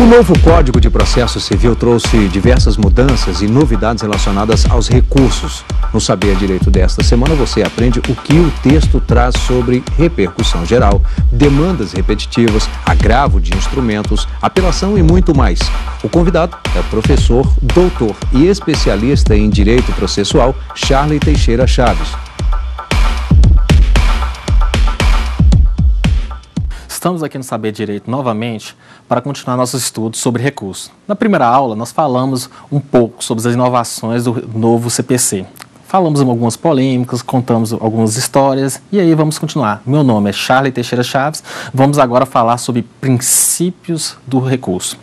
novo Código de Processo Civil trouxe diversas mudanças e novidades relacionadas aos recursos. No Saber Direito desta semana, você aprende o que o texto traz sobre repercussão geral, demandas repetitivas, agravo de instrumentos, apelação e muito mais. O convidado é o professor, doutor e especialista em Direito Processual, Charley Teixeira Chaves. Estamos aqui no Saber Direito novamente para continuar nossos estudos sobre recursos. Na primeira aula, nós falamos um pouco sobre as inovações do novo CPC. Falamos algumas polêmicas, contamos algumas histórias e aí vamos continuar. Meu nome é Charley Teixeira Chaves, vamos agora falar sobre princípios do recurso.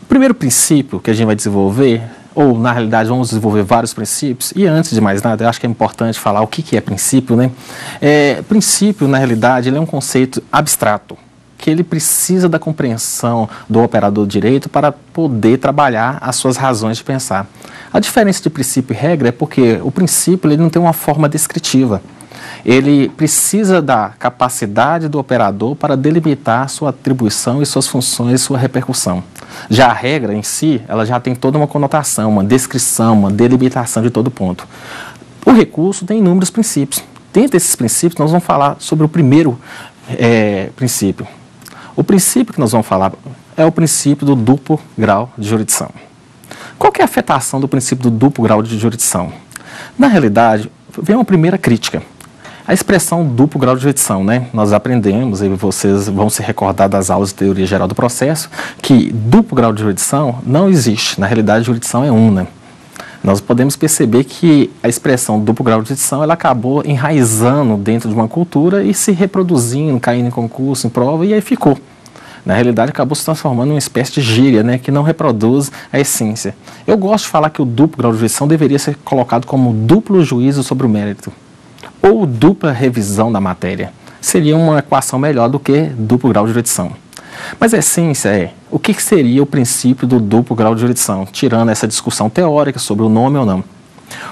O primeiro princípio que a gente vai desenvolver, ou na realidade vamos desenvolver vários princípios, e antes de mais nada, eu acho que é importante falar o que é princípio, né? Princípio, na realidade, ele é um conceito abstrato, que ele precisa da compreensão do operador de direito para poder trabalhar as suas razões de pensar. A diferença de princípio e regra é porque o princípio ele não tem uma forma descritiva. Ele precisa da capacidade do operador para delimitar sua atribuição e suas funções e sua repercussão. Já a regra em si, ela já tem toda uma conotação, uma descrição, uma delimitação de todo ponto. O recurso tem inúmeros princípios. Dentro desses princípios, nós vamos falar sobre o primeiro princípio. O princípio que nós vamos falar é o princípio do duplo grau de jurisdição. Qual que é a afetação do princípio do duplo grau de jurisdição? Na realidade, vem uma primeira crítica. A expressão duplo grau de jurisdição, né? Nós aprendemos, e vocês vão se recordar das aulas de teoria geral do processo, que duplo grau de jurisdição não existe. Na realidade, a jurisdição é una. Nós podemos perceber que a expressão duplo grau de jurisdição ela acabou enraizando dentro de uma cultura e se reproduzindo, caindo em concurso, em prova, e aí ficou. Na realidade, acabou se transformando em uma espécie de gíria, né, que não reproduz a essência. Eu gosto de falar que o duplo grau de jurisdição deveria ser colocado como duplo juízo sobre o mérito, ou dupla revisão da matéria. Seria uma equação melhor do que duplo grau de jurisdição. Mas a essência é, o que seria o princípio do duplo grau de jurisdição, tirando essa discussão teórica sobre o nome ou não.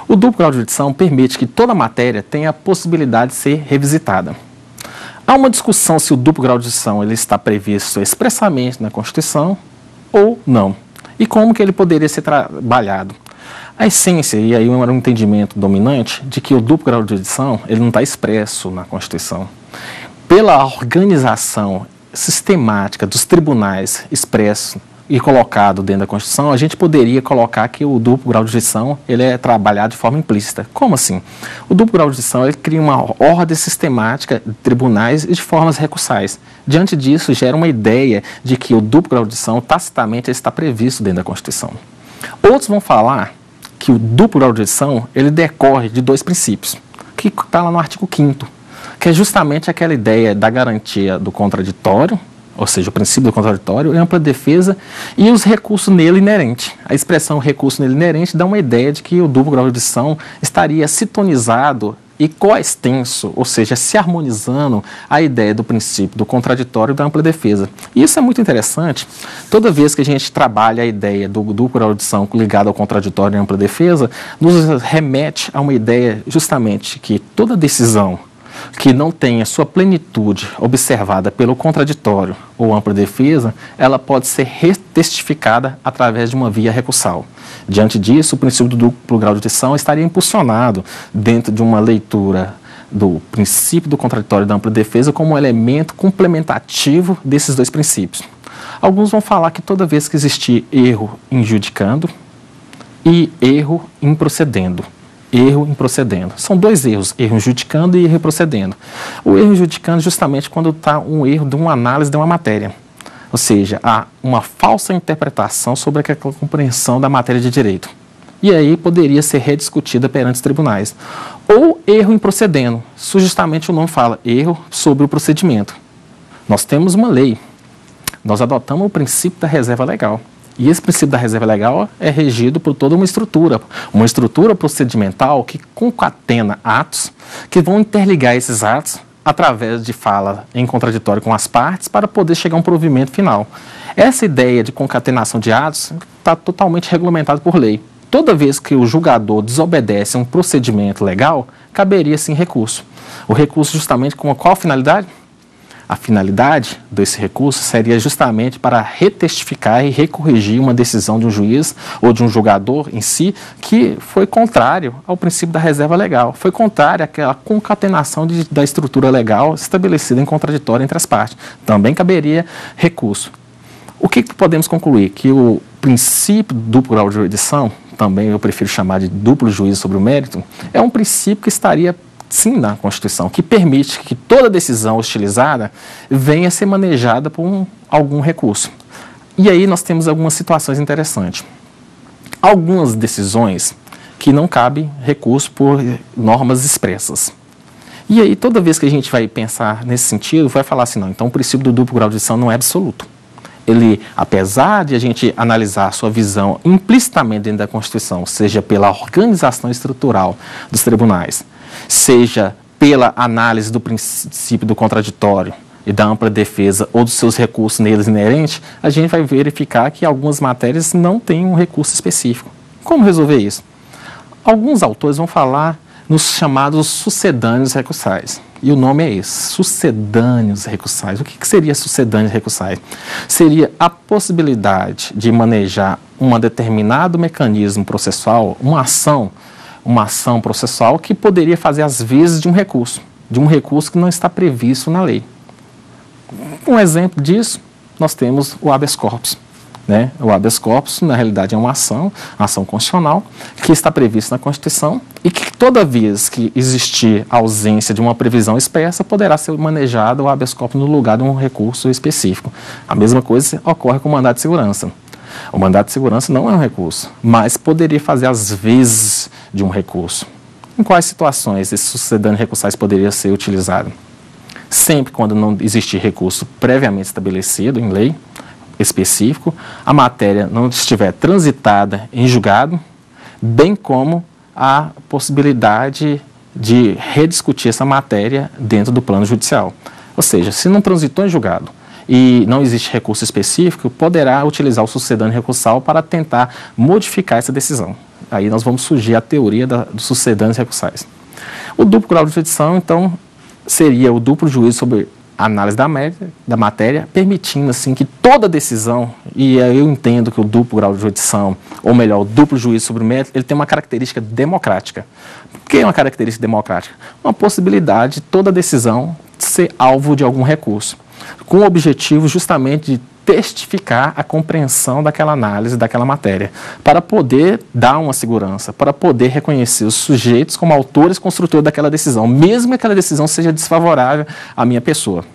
O duplo grau de jurisdição permite que toda matéria tenha a possibilidade de ser revisitada. Há uma discussão se o duplo grau de jurisdição ele está previsto expressamente na Constituição ou não, e como que ele poderia ser trabalhado. A essência, e aí era um entendimento dominante, de que o duplo grau de jurisdição ele não está expresso na Constituição. Pela organização sistemática dos tribunais expresso e colocado dentro da Constituição, a gente poderia colocar que o duplo grau de jurisdição ele é trabalhado de forma implícita. Como assim? O duplo grau de jurisdição ele cria uma ordem sistemática de tribunais e de formas recursais. Diante disso, gera uma ideia de que o duplo grau de jurisdição tacitamente está previsto dentro da Constituição. Outros vão falar que o duplo grau de jurisdição ele decorre de dois princípios, que está lá no artigo 5º, que é justamente aquela ideia da garantia do contraditório, ou seja, o princípio do contraditório, ampla defesa e os recursos nele inerentes. A expressão recurso nele inerente dá uma ideia de que o duplo grau de jurisdição estaria sintonizado e coextenso, ou seja, se harmonizando a ideia do princípio do contraditório e da ampla defesa. E isso é muito interessante. Toda vez que a gente trabalha a ideia do duplo grau de jurisdição ligado ao contraditório e ampla defesa, nos remete a uma ideia justamente que toda decisão que não tenha sua plenitude observada pelo contraditório ou ampla defesa, ela pode ser retestificada através de uma via recursal. Diante disso, o princípio do duplo grau de jurisdição estaria impulsionado dentro de uma leitura do princípio do contraditório e da ampla defesa como um elemento complementativo desses dois princípios. Alguns vão falar que toda vez que existir erro em judicando e erro em procedendo, são dois erros, erro judicando e erro procedendo. O erro judicando justamente quando está um erro de uma análise de uma matéria. Ou seja, há uma falsa interpretação sobre aquela compreensão da matéria de direito. E aí poderia ser rediscutida perante os tribunais. Ou erro em procedendo, justamente o nome fala, erro sobre o procedimento. Nós temos uma lei, nós adotamos o princípio da reserva legal. E esse princípio da reserva legal é regido por toda uma estrutura procedimental que concatena atos que vão interligar esses atos através de fala em contraditório com as partes para poder chegar a um provimento final. Essa ideia de concatenação de atos está totalmente regulamentada por lei. Toda vez que o julgador desobedece a um procedimento legal, caberia sim recurso. O recurso justamente com qual finalidade? A finalidade desse recurso seria justamente para retestificar e recorrigir uma decisão de um juiz ou de um julgador em si que foi contrário ao princípio da reserva legal, foi contrário àquela concatenação da estrutura legal estabelecida em contraditório entre as partes. Também caberia recurso. O que podemos concluir? Que o princípio do duplo grau de jurisdição, também eu prefiro chamar de duplo juízo sobre o mérito, é um princípio que estaria sim na Constituição, que permite que toda decisão hostilizada venha a ser manejada por algum recurso. E aí nós temos algumas situações interessantes. Algumas decisões que não cabe recurso por normas expressas. E aí toda vez que a gente vai pensar nesse sentido, vai falar assim, não, então o princípio do duplo grau de jurisdição não é absoluto. Ele, apesar de a gente analisar a sua visão implicitamente dentro da Constituição, seja pela organização estrutural dos tribunais, seja pela análise do princípio do contraditório e da ampla defesa ou dos seus recursos neles inerentes, a gente vai verificar que algumas matérias não têm um recurso específico. Como resolver isso? Alguns autores vão falar nos chamados sucedâneos recursais. E o nome é esse, sucedâneos recursais. O que seria sucedâneos recursais? Seria a possibilidade de manejar um determinado mecanismo processual, uma ação processual que poderia fazer as vezes de um recurso que não está previsto na lei. Um exemplo disso, nós temos o habeas corpus. O habeas corpus, na realidade, é uma ação constitucional, que está prevista na Constituição e que toda vez que existir ausência de uma previsão expressa, poderá ser manejado o habeas corpus no lugar de um recurso específico. A mesma coisa ocorre com o mandado de segurança. O mandado de segurança não é um recurso, mas poderia fazer as vezes de um recurso. Em quais situações esses sucedâneos recursais poderiam ser utilizados? Sempre quando não existir recurso previamente estabelecido em lei específico, a matéria não estiver transitada em julgado, bem como a possibilidade de rediscutir essa matéria dentro do plano judicial. Ou seja, se não transitou em julgado e não existe recurso específico, poderá utilizar o sucedâneo recursal para tentar modificar essa decisão. Aí nós vamos surgir a teoria dos sucedâneos recursais. O duplo grau de jurisdição, então, seria o duplo juízo sobre a análise da matéria, permitindo assim que toda decisão, e eu entendo que o duplo grau de jurisdição, ou melhor, o duplo juízo sobre o mérito, ele tem uma característica democrática. O que é uma característica democrática? Uma possibilidade de toda decisão ser alvo de algum recurso, com o objetivo justamente de testificar a compreensão daquela análise, daquela matéria, para poder dar uma segurança, para poder reconhecer os sujeitos como autores construtores daquela decisão, mesmo que aquela decisão seja desfavorável à minha pessoa.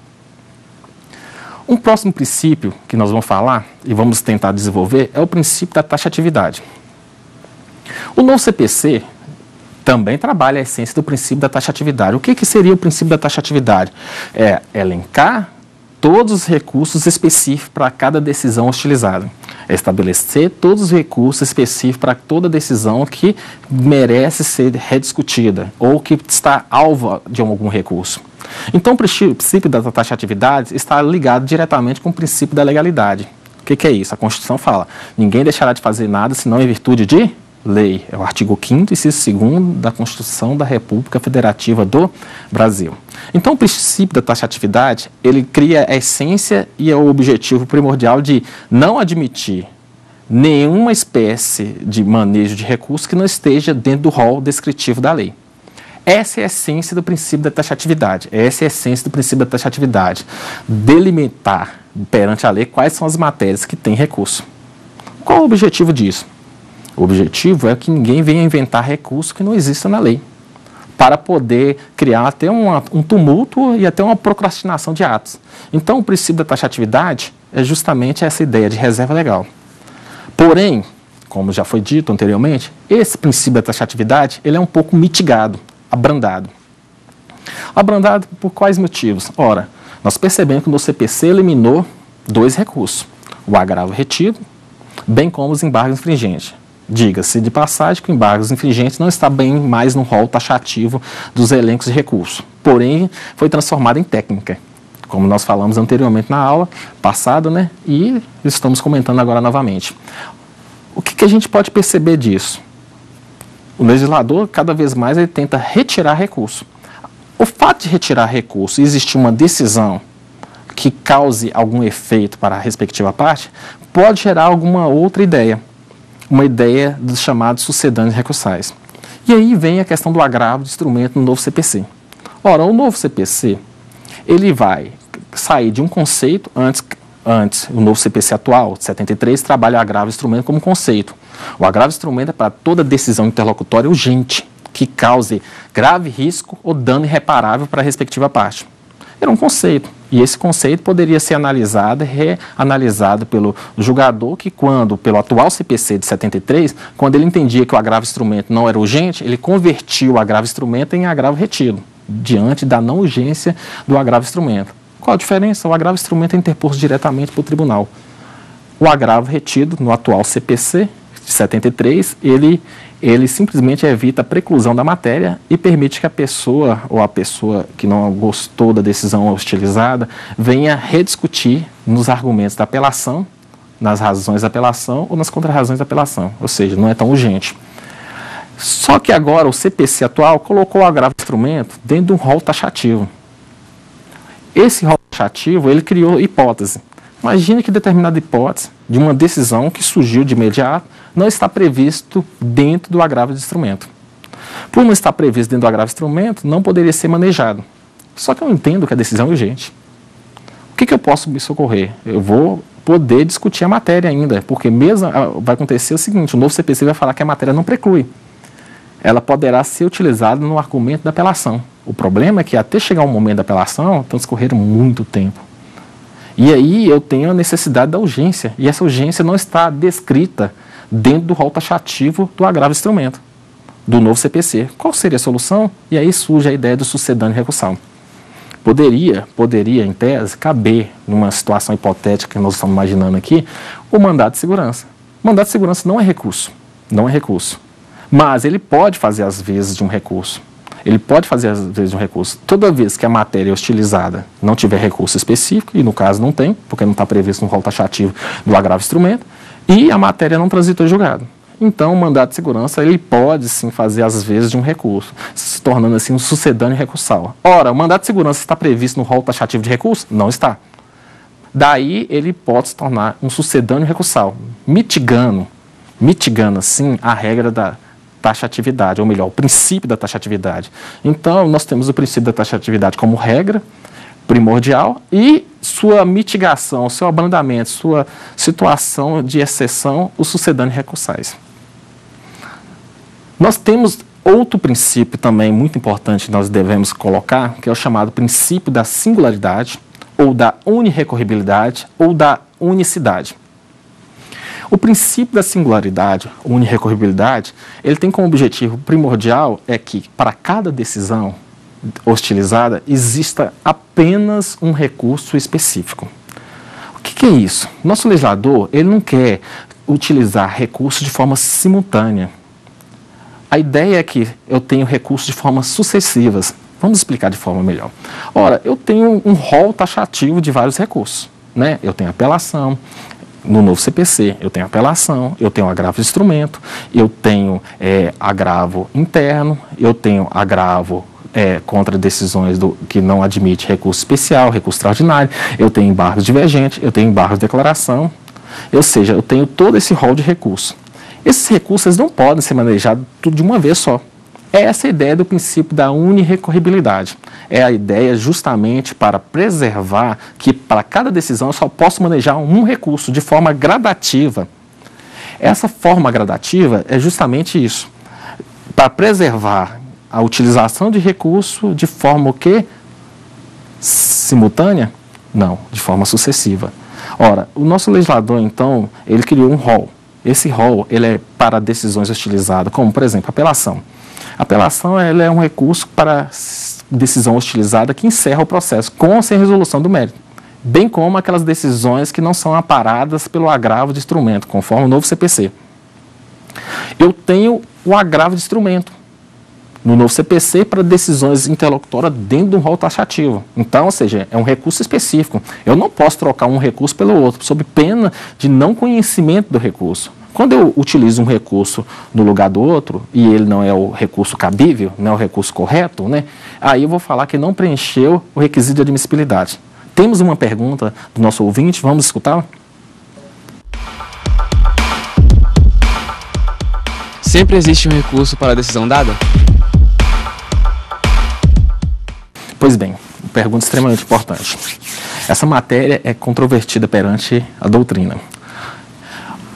Um próximo princípio que nós vamos falar e vamos tentar desenvolver é o princípio da taxatividade. O novo CPC também trabalha a essência do princípio da taxatividade. O que seria o princípio da taxatividade? É elencar todos os recursos específicos para cada decisão hostilizada. É estabelecer todos os recursos específicos para toda decisão que merece ser rediscutida ou que está alvo de algum recurso. Então, o princípio da taxatividade está ligado diretamente com o princípio da legalidade. O que é isso? A Constituição fala, ninguém deixará de fazer nada senão em virtude de lei. É o artigo 5º, inciso 2º da Constituição da República Federativa do Brasil. Então, o princípio da taxatividade, ele cria a essência e o objetivo primordial de não admitir nenhuma espécie de manejo de recurso que não esteja dentro do rol descritivo da lei. Essa é a essência do princípio da taxatividade. Essa é a essência do princípio da taxatividade. Delimitar perante a lei quais são as matérias que têm recurso. Qual o objetivo disso? O objetivo é que ninguém venha inventar recurso que não exista na lei, para poder criar até um tumulto e até uma procrastinação de atos. Então, o princípio da taxatividade é justamente essa ideia de reserva legal. Porém, como já foi dito anteriormente, esse princípio da taxatividade ele é um pouco mitigado, abrandado. Abrandado por quais motivos? Ora, nós percebemos que no CPC eliminou 2 recursos, o agravo retido, bem como os embargos infringentes. Diga-se de passagem que o embargos infringentes não está bem mais no rol taxativo dos elencos de recurso, porém foi transformado em técnica, como nós falamos anteriormente na aula passada, e estamos comentando agora novamente. O que a gente pode perceber disso? O legislador, cada vez mais, ele tenta retirar recurso. O fato de retirar recurso e existir uma decisão que cause algum efeito para a respectiva parte, pode gerar alguma outra ideia, uma ideia dos chamados sucedâneos recursais. E aí vem a questão do agravo de instrumento no novo CPC. Ora, o novo CPC, ele vai sair de um conceito, antes o novo CPC atual, de 73, trabalha o agravo de instrumento como conceito. O agravo de instrumento é para toda decisão interlocutória urgente, que cause grave risco ou dano irreparável para a respectiva parte. Era um conceito, e esse conceito poderia ser analisado e reanalisado pelo julgador que pelo atual CPC de 73, quando ele entendia que o agravo de instrumento não era urgente, ele convertia o agravo de instrumento em agravo retido, diante da não urgência do agravo de instrumento. Qual a diferença? O agravo de instrumento é interposto diretamente para o tribunal. O agravo retido, no atual CPC de 73, ele simplesmente evita a preclusão da matéria e permite que a pessoa ou a pessoa que não gostou da decisão hostilizada venha rediscutir nos argumentos da apelação, nas razões da apelação ou nas contrarrazões da apelação, ou seja, não é tão urgente. Só que agora o CPC atual colocou o agravo de instrumento dentro de um rol taxativo. Esse rol taxativo, ele criou hipótese. Imagine que determinada hipótese de uma decisão que surgiu de imediato não está previsto dentro do agravo de instrumento. Por não estar previsto dentro do agravo de instrumento, não poderia ser manejado. Só que eu entendo que a decisão é urgente. O que eu posso me socorrer? Eu vou poder discutir a matéria ainda, porque mesmo vai acontecer o seguinte, o novo CPC vai falar que a matéria não preclui. Ela poderá ser utilizada no argumento da apelação. O problema é que até chegar o momento da apelação, transcorrer muito tempo. E aí eu tenho a necessidade da urgência, e essa urgência não está descrita dentro do rol taxativo do agravo de instrumento, do novo CPC. Qual seria a solução? E aí surge a ideia do sucedâneo recursal. Poderia, em tese, caber, numa situação hipotética que nós estamos imaginando aqui, o mandado de segurança. O mandado de segurança não é recurso, mas ele pode fazer as vezes de um recurso. Toda vez que a matéria hostilizada não tiver recurso específico, e no caso não tem, porque não está previsto no rol taxativo do agravo de instrumento, e a matéria não transitou em julgado. Então, o mandado de segurança, ele pode sim fazer as vezes de um recurso, se tornando assim um sucedâneo recursal. Ora, o mandado de segurança está previsto no rol taxativo de recurso? Não está. Daí, ele pode se tornar um sucedâneo recursal, mitigando assim a regra da taxatividade, ou melhor, o princípio da taxatividade. Então, nós temos o princípio da taxatividade como regra primordial e sua mitigação, seu abrandamento, sua situação de exceção, os sucedâneos recursais. Nós temos outro princípio também muito importante que nós devemos colocar, que é o chamado princípio da singularidade, ou da unirrecorribilidade, ou da unicidade. O princípio da singularidade, unirrecorribilidade, ele tem como objetivo primordial é que para cada decisão hostilizada exista apenas um recurso específico. O que é isso? Nosso legislador, ele não quer utilizar recursos de forma simultânea. A ideia é que eu tenho recursos de formas sucessivas. Vamos explicar de forma melhor. Ora, eu tenho um rol taxativo de vários recursos, né? Eu tenho apelação. No novo CPC, eu tenho apelação, eu tenho agravo de instrumento, eu tenho agravo interno, eu tenho agravo contra decisões que não admite recurso especial, recurso extraordinário, eu tenho embargo divergente, eu tenho embargo de declaração, ou seja, eu tenho todo esse rol de recursos. Esses recursos não podem ser manejados tudo de uma vez só. Essa é a ideia do princípio da unirrecorribilidade. É a ideia justamente para preservar que para cada decisão eu só posso manejar um recurso de forma gradativa. Essa forma gradativa é justamente isso. Para preservar a utilização de recurso de forma o quê? Simultânea? Não, de forma sucessiva. Ora, o nosso legislador, então, ele criou um rol. Esse rol, ele é para decisões hostilizadas, como, por exemplo, apelação. A apelação ela é um recurso para decisão hostilizada que encerra o processo com ou sem resolução do mérito, bem como aquelas decisões que não são amparadas pelo agravo de instrumento, conforme o novo CPC. Eu tenho o agravo de instrumento no novo CPC para decisões interlocutórias dentro de um rol taxativo. Então, ou seja, é um recurso específico. Eu não posso trocar um recurso pelo outro, sob pena de não conhecimento do recurso. Quando eu utilizo um recurso no lugar do outro, e ele não é o recurso cabível, não é o recurso correto, né, aí eu vou falar que não preencheu o requisito de admissibilidade. Temos uma pergunta do nosso ouvinte, vamos escutá-la? Sempre existe um recurso para a decisão dada? Pois bem, pergunta extremamente importante. Essa matéria é controvertida perante a doutrina.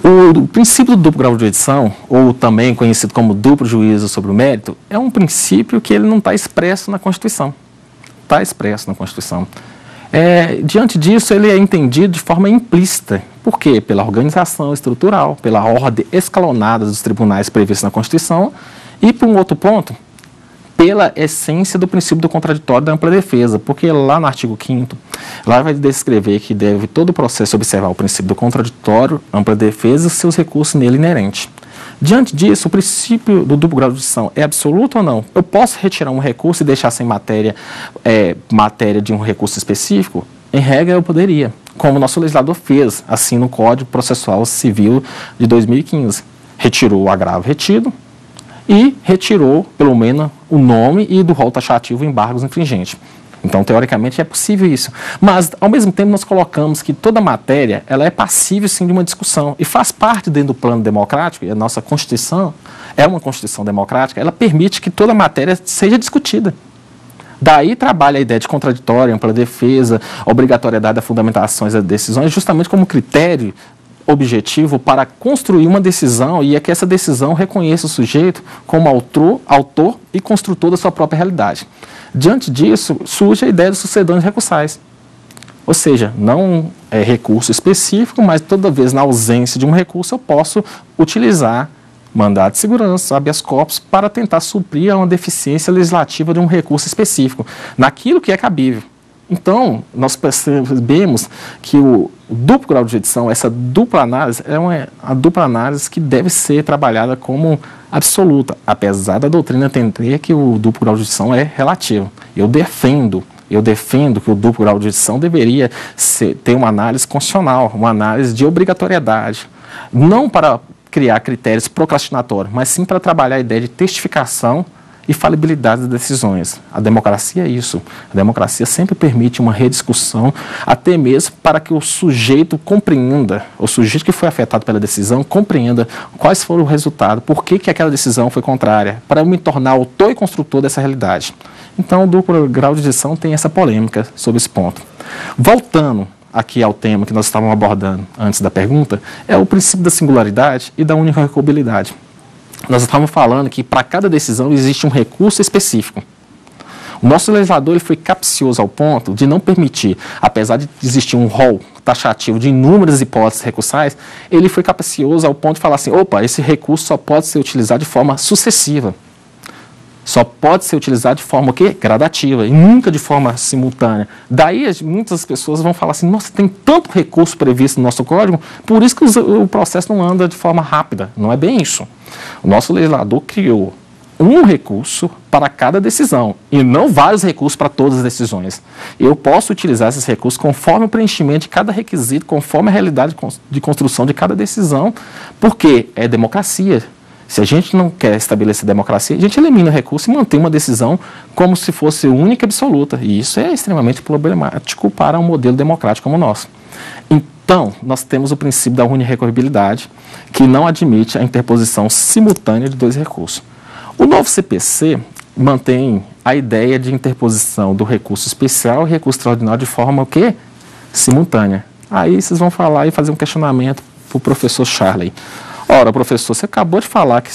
O princípio do duplo grau de jurisdição, ou também conhecido como duplo juízo sobre o mérito, é um princípio que ele não está expresso na Constituição. Está expresso na Constituição. Diante disso, ele é entendido de forma implícita. Por quê? Pela organização estrutural, pela ordem escalonada dos tribunais previstos na Constituição e, por um outro ponto, pela essência do princípio do contraditório da ampla defesa, porque lá no artigo 5º, lá vai descrever que deve todo o processo observar o princípio do contraditório, ampla defesa e seus recursos nele inerentes. Diante disso, o princípio do duplo grau de jurisdição é absoluto ou não? Eu posso retirar um recurso e deixar sem matéria de um recurso específico? Em regra, eu poderia, como o nosso legislador fez, assim no Código Processual Civil de 2015. Retirou o agravo retido e retirou, pelo menos, o nome e do rol taxativo embargos infringentes. Então, teoricamente, é possível isso. Mas, ao mesmo tempo, nós colocamos que toda matéria ela é passível, sim, de uma discussão. E faz parte dentro do plano democrático, e a nossa Constituição é uma Constituição democrática, ela permite que toda matéria seja discutida. Daí trabalha a ideia de contraditório, ampla defesa, obrigatoriedade das fundamentações das decisões, justamente como critério objetivo para construir uma decisão e é que essa decisão reconheça o sujeito como autor e construtor da sua própria realidade. Diante disso, surge a ideia dos sucedâneos recursais. Ou seja, não é recurso específico, mas toda vez na ausência de um recurso eu posso utilizar mandado de segurança, habeas corpus, para tentar suprir uma deficiência legislativa de um recurso específico, naquilo que é cabível. Então, nós percebemos que o duplo grau de jurisdição, essa dupla análise, é uma dupla análise que deve ser trabalhada como absoluta, apesar da doutrina entender que o duplo grau de jurisdição é relativo. Eu defendo que o duplo grau de jurisdição deveria ter uma análise constitucional, uma análise de obrigatoriedade, não para criar critérios procrastinatórios, mas sim para trabalhar a ideia de testificação e falibilidade das decisões. A democracia é isso. A democracia sempre permite uma rediscussão, até mesmo para que o sujeito compreenda, o sujeito que foi afetado pela decisão, compreenda quais foram o resultado, por que aquela decisão foi contrária, para eu me tornar autor e construtor dessa realidade. Então, o duplo grau de jurisdição tem essa polêmica sobre esse ponto. Voltando aqui ao tema que nós estávamos abordando antes da pergunta, é o princípio da singularidade e da unirecorribilidade. Nós estávamos falando que para cada decisão existe um recurso específico. O nosso legislador ele foi capcioso ao ponto de não permitir, apesar de existir um rol taxativo de inúmeras hipóteses recursais, ele foi capcioso ao ponto de falar assim, opa, esse recurso só pode ser utilizado de forma sucessiva. Só pode ser utilizado de forma o quê? Gradativa e nunca de forma simultânea. Daí muitas pessoas vão falar assim, nossa, tem tanto recurso previsto no nosso código, por isso que o processo não anda de forma rápida. Não é bem isso. O nosso legislador criou um recurso para cada decisão e não vários recursos para todas as decisões. Eu posso utilizar esses recursos conforme o preenchimento de cada requisito, conforme a realidade de construção de cada decisão, porque é democracia. Se a gente não quer estabelecer democracia, a gente elimina o recurso e mantém uma decisão como se fosse única e absoluta. E isso é extremamente problemático para um modelo democrático como o nosso. Então, nós temos o princípio da unirecorribilidade, que não admite a interposição simultânea de dois recursos. O novo CPC mantém a ideia de interposição do recurso especial e recurso extraordinário de forma o quê? Simultânea. Aí vocês vão falar e fazer um questionamento para o professor Charley. Ora, professor, você acabou de falar que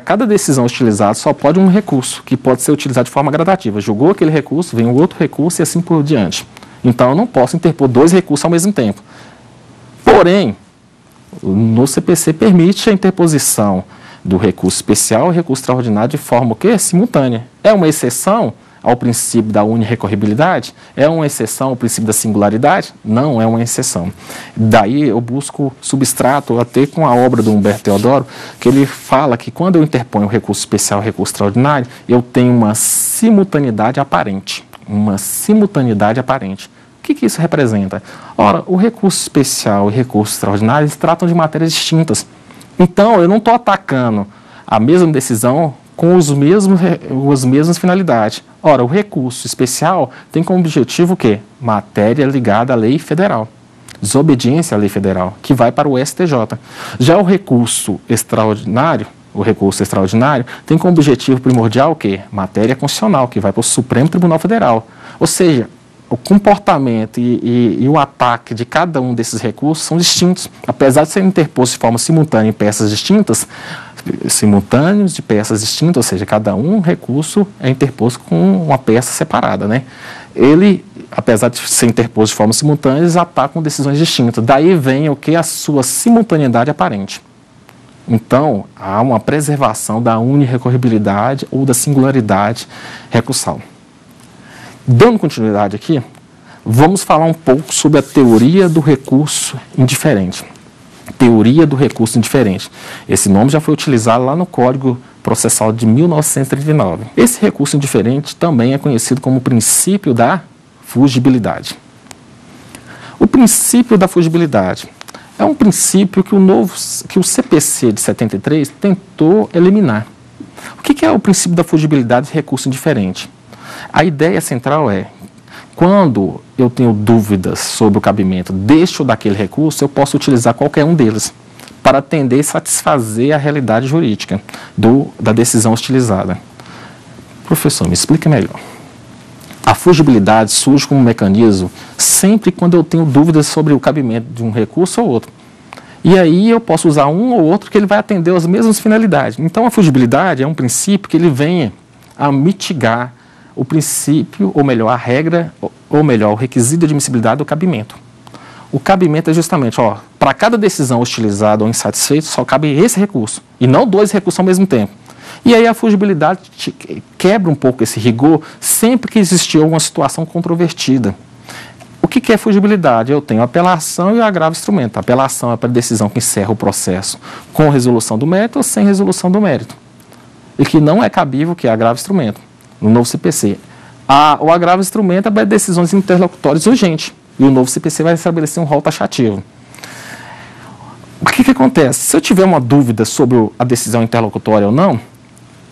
cada decisão utilizada só pode um recurso, que pode ser utilizado de forma gradativa. Julgou aquele recurso, vem um outro recurso e assim por diante. Então, eu não posso interpor dois recursos ao mesmo tempo. Porém, no CPC permite a interposição do recurso especial e recurso extraordinário de forma o quê? Simultânea. É uma exceção ao princípio da unirecorribilidade? É uma exceção ao princípio da singularidade? Não é uma exceção. Daí eu busco substrato até com a obra do Humberto Teodoro, que ele fala que quando eu interponho o recurso especial e o recurso extraordinário, eu tenho uma simultaneidade aparente. Uma simultaneidade aparente. O que isso representa? Ora, o recurso especial e o recurso extraordinário eles tratam de matérias distintas. Então, eu não estou atacando a mesma decisão com as mesmas finalidades. Ora, o recurso especial tem como objetivo o quê? Matéria ligada à lei federal. Desobediência à lei federal, que vai para o STJ. Já o recurso extraordinário tem como objetivo primordial o quê? Matéria constitucional, que vai para o Supremo Tribunal Federal. Ou seja, o comportamento e o ataque de cada um desses recursos são distintos. Apesar de serem interpostos de forma simultânea em peças distintas, simultâneos de peças distintas, ou seja, cada um recurso é interposto com uma peça separada, né? Ele, apesar de ser interposto de forma simultânea, eles atacam decisões distintas. Daí vem o que? A sua simultaneidade aparente. Então, há uma preservação da unirrecorribilidade ou da singularidade recursal. Dando continuidade aqui, vamos falar um pouco sobre a teoria do recurso indiferente. Teoria do recurso indiferente. Esse nome já foi utilizado lá no Código Processual de 1939. Esse recurso indiferente também é conhecido como princípio da fugibilidade. O princípio da fugibilidade é um princípio que o CPC de 73 tentou eliminar. O que é o princípio da fugibilidade e recurso indiferente? A ideia central é, quando eu tenho dúvidas sobre o cabimento deste ou daquele recurso, eu posso utilizar qualquer um deles para atender e satisfazer a realidade jurídica da decisão utilizada. Professor, me explica melhor. A fugibilidade surge como mecanismo sempre quando eu tenho dúvidas sobre o cabimento de um recurso ou outro. E aí eu posso usar um ou outro que ele vai atender as mesmas finalidades. Então a fugibilidade é um princípio que ele vem a mitigar o princípio, ou melhor, a regra, ou melhor, o requisito de admissibilidade do cabimento. O cabimento é justamente, para cada decisão hostilizada ou insatisfeita, só cabe esse recurso, e não dois recursos ao mesmo tempo. E aí a fugibilidade quebra um pouco esse rigor sempre que existir alguma situação controvertida. O que é fugibilidade? Eu tenho a apelação e o agravo instrumento. A apelação é para a decisão que encerra o processo com resolução do mérito ou sem resolução do mérito. E que não é cabível, que é agravo instrumento, no novo CPC. O agravo instrumento é para decisões interlocutórias urgentes. E o novo CPC vai estabelecer um rol taxativo. O que acontece? Se eu tiver uma dúvida sobre a decisão interlocutória ou não,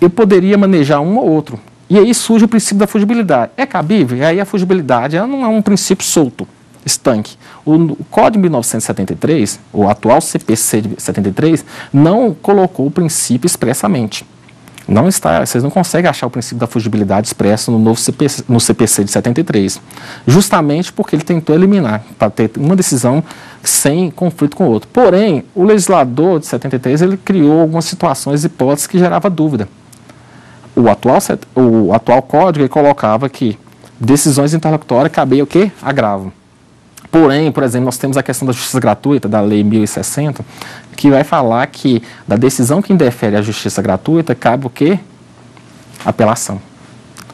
eu poderia manejar um ou outro. E aí surge o princípio da fugibilidade. É cabível? E aí a fugibilidade não é um princípio solto, estanque. O Código de 1973, o atual CPC de 73, não colocou o princípio expressamente. Não está, vocês não conseguem achar o princípio da fugibilidade expresso no novo CPC, no CPC de 73, justamente porque ele tentou eliminar, para ter uma decisão sem conflito com o outro. Porém, o legislador de 73, ele criou algumas situações e hipóteses que geravam dúvida. O atual código ele colocava que decisões interlocutórias cabia o quê? Agravo. Porém, por exemplo, nós temos a questão da justiça gratuita, da Lei 1060, que vai falar que da decisão que indefere a justiça gratuita, cabe o quê? Apelação.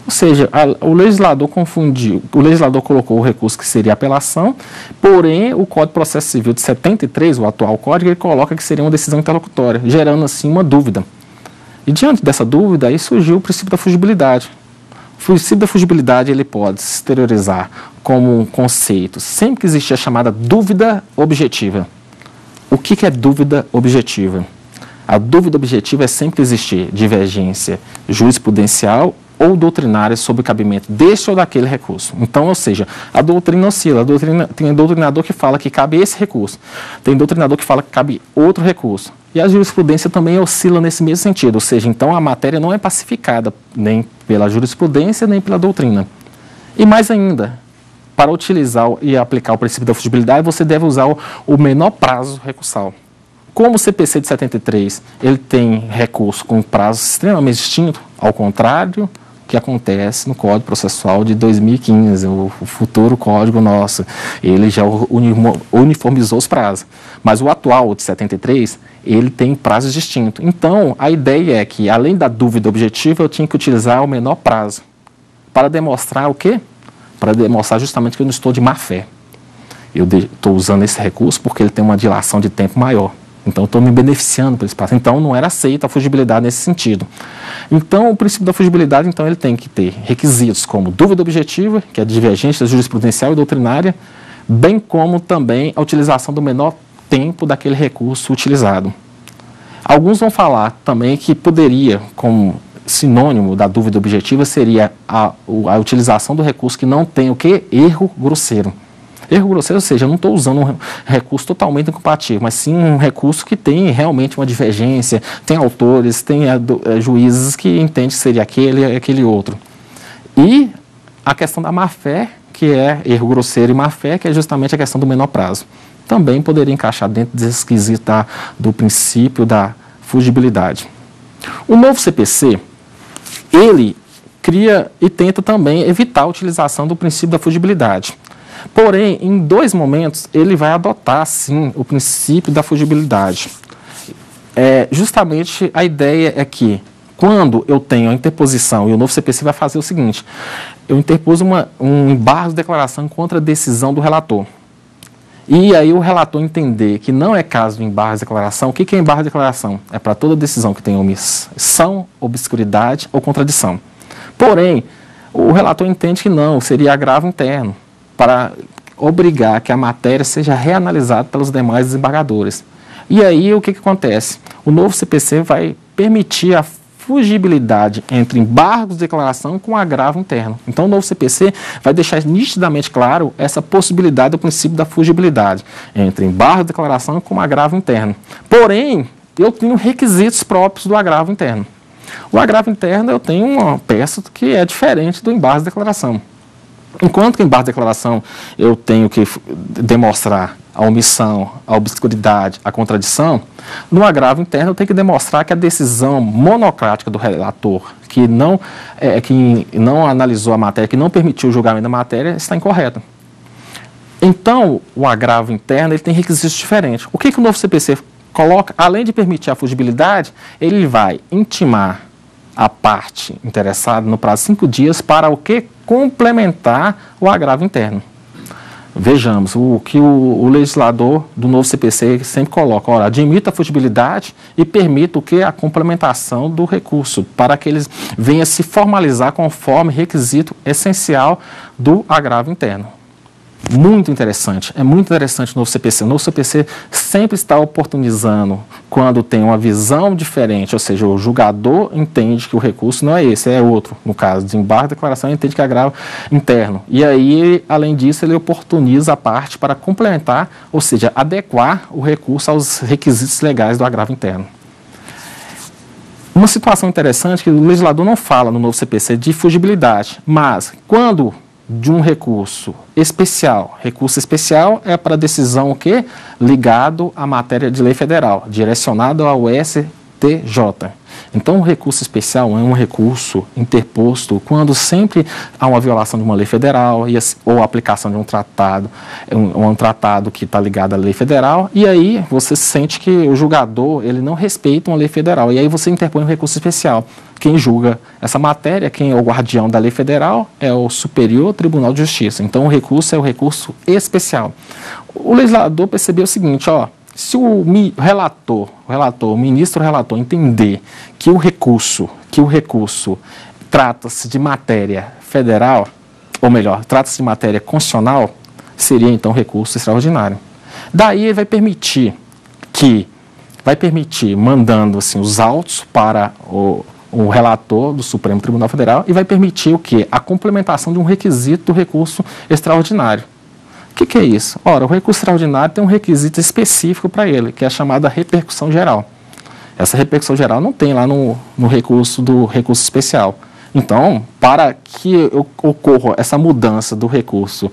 Ou seja, o legislador confundiu, o legislador colocou o recurso que seria apelação, porém o Código de Processo Civil de 73, o atual código, ele coloca que seria uma decisão interlocutória, gerando assim uma dúvida. E diante dessa dúvida, aí surgiu o princípio da fugibilidade. O princípio da fugibilidade ele pode se exteriorizar como um conceito, sempre que existe a chamada dúvida objetiva. O que é dúvida objetiva? A dúvida objetiva é sempre que existir divergência jurisprudencial ou doutrinária sobre o cabimento deste ou daquele recurso. Então, ou seja, a doutrina oscila. Tem doutrinador que fala que cabe esse recurso. Tem doutrinador que fala que cabe outro recurso. E a jurisprudência também oscila nesse mesmo sentido. Ou seja, então a matéria não é pacificada nem pela jurisprudência nem pela doutrina. E mais ainda, para utilizar e aplicar o princípio da fugibilidade, você deve usar o menor prazo recursal. Como o CPC de 73, ele tem recurso com prazo extremamente distinto, ao contrário que acontece no Código Processual de 2015, o futuro código nosso, ele já uniformizou os prazos. Mas o atual, de 73, ele tem prazos distintos. Então, a ideia é que, além da dúvida objetiva, eu tinha que utilizar o menor prazo. Para demonstrar o quê? Para demonstrar justamente que eu não estou de má fé. Eu estou usando esse recurso porque ele tem uma dilação de tempo maior. Então, eu estou me beneficiando por esse prazo. Então, não era aceita a fugibilidade nesse sentido. Então, o princípio da fugibilidade, então, ele tem que ter requisitos como dúvida objetiva, que é divergência jurisprudencial e doutrinária, bem como também a utilização do menor tempo daquele recurso utilizado. Alguns vão falar também que poderia, como sinônimo da dúvida objetiva seria a utilização do recurso que não tem o quê? Erro grosseiro. Erro grosseiro, ou seja, eu não estou usando um recurso totalmente incompatível, mas sim um recurso que tem realmente uma divergência, tem autores, tem juízes que entendem que seria aquele outro. E a questão da má-fé, que é erro grosseiro e má-fé, que é justamente a questão do menor prazo. Também poderia encaixar dentro desse quesito do princípio da fugibilidade. O novo CPC, ele cria e tenta também evitar a utilização do princípio da fugibilidade. Porém, em 2 momentos, ele vai adotar, sim, o princípio da fugibilidade. Justamente a ideia é que, quando eu tenho a interposição, e o novo CPC vai fazer o seguinte, eu interpus um embargo de declaração contra a decisão do relator. E aí o relator entender que não é caso de embargo de declaração. O que é embargo de declaração? É para toda decisão que tem omissão, obscuridade ou contradição. Porém, o relator entende que não, seria agravo interno, para obrigar que a matéria seja reanalisada pelos demais desembargadores. E aí o que acontece? O novo CPC vai permitir a fugibilidade entre embargos de declaração com agravo interno. Então o novo CPC vai deixar nitidamente claro essa possibilidade do princípio da fugibilidade entre embargo de declaração com agravo interno. Porém, eu tenho requisitos próprios do agravo interno. O agravo interno eu tenho uma peça que é diferente do embargo de declaração. Enquanto que em embargo de declaração eu tenho que demonstrar a omissão, a obscuridade, a contradição, no agravo interno eu tenho que demonstrar que a decisão monocrática do relator, que não analisou a matéria, que não permitiu o julgamento da matéria, está incorreta. Então, o agravo interno ele tem requisitos diferentes. O que o novo CPC coloca? Além de permitir a fugibilidade, ele vai intimar a parte interessada no prazo de 5 dias para o que? Complementar o agravo interno. Vejamos, o que o legislador do novo CPC sempre coloca, ora, admita a fugibilidade e permita o que? A complementação do recurso, para que eles venham se formalizar conforme requisito essencial do agravo interno. Muito interessante, é muito interessante o novo CPC. O novo CPC sempre está oportunizando quando tem uma visão diferente, ou seja, o julgador entende que o recurso não é esse, é outro. No caso de embargo de declaração, ele entende que é agravo interno. E aí, além disso, ele oportuniza a parte para complementar, ou seja, adequar o recurso aos requisitos legais do agravo interno. Uma situação interessante que o legislador não fala no novo CPC de fugibilidade, mas quando de um recurso especial é para decisão o quê? Ligado à matéria de lei federal, direcionado ao STJ. Então, o recurso especial é um recurso interposto quando sempre há uma violação de uma lei federal ou a aplicação de um tratado que está ligado à lei federal, e aí você sente que o julgador ele não respeita uma lei federal, e aí você interpõe um recurso especial. Quem julga essa matéria, quem é o guardião da lei federal, é o Superior Tribunal de Justiça. Então, o recurso é o recurso especial. O legislador percebeu o seguinte, se o ministro relator entender que o recurso trata-se de matéria federal, ou melhor, trata-se de matéria constitucional, seria então recurso extraordinário. Daí ele vai permitir, mandando assim, os autos para o relator do Supremo Tribunal Federal, e vai permitir o quê? A complementação de um requisito do recurso extraordinário. O que é isso? Ora, o recurso extraordinário tem um requisito específico para ele, que é a chamada repercussão geral. Essa repercussão geral não tem lá no recurso do recurso especial. Então, para que ocorra essa mudança do recurso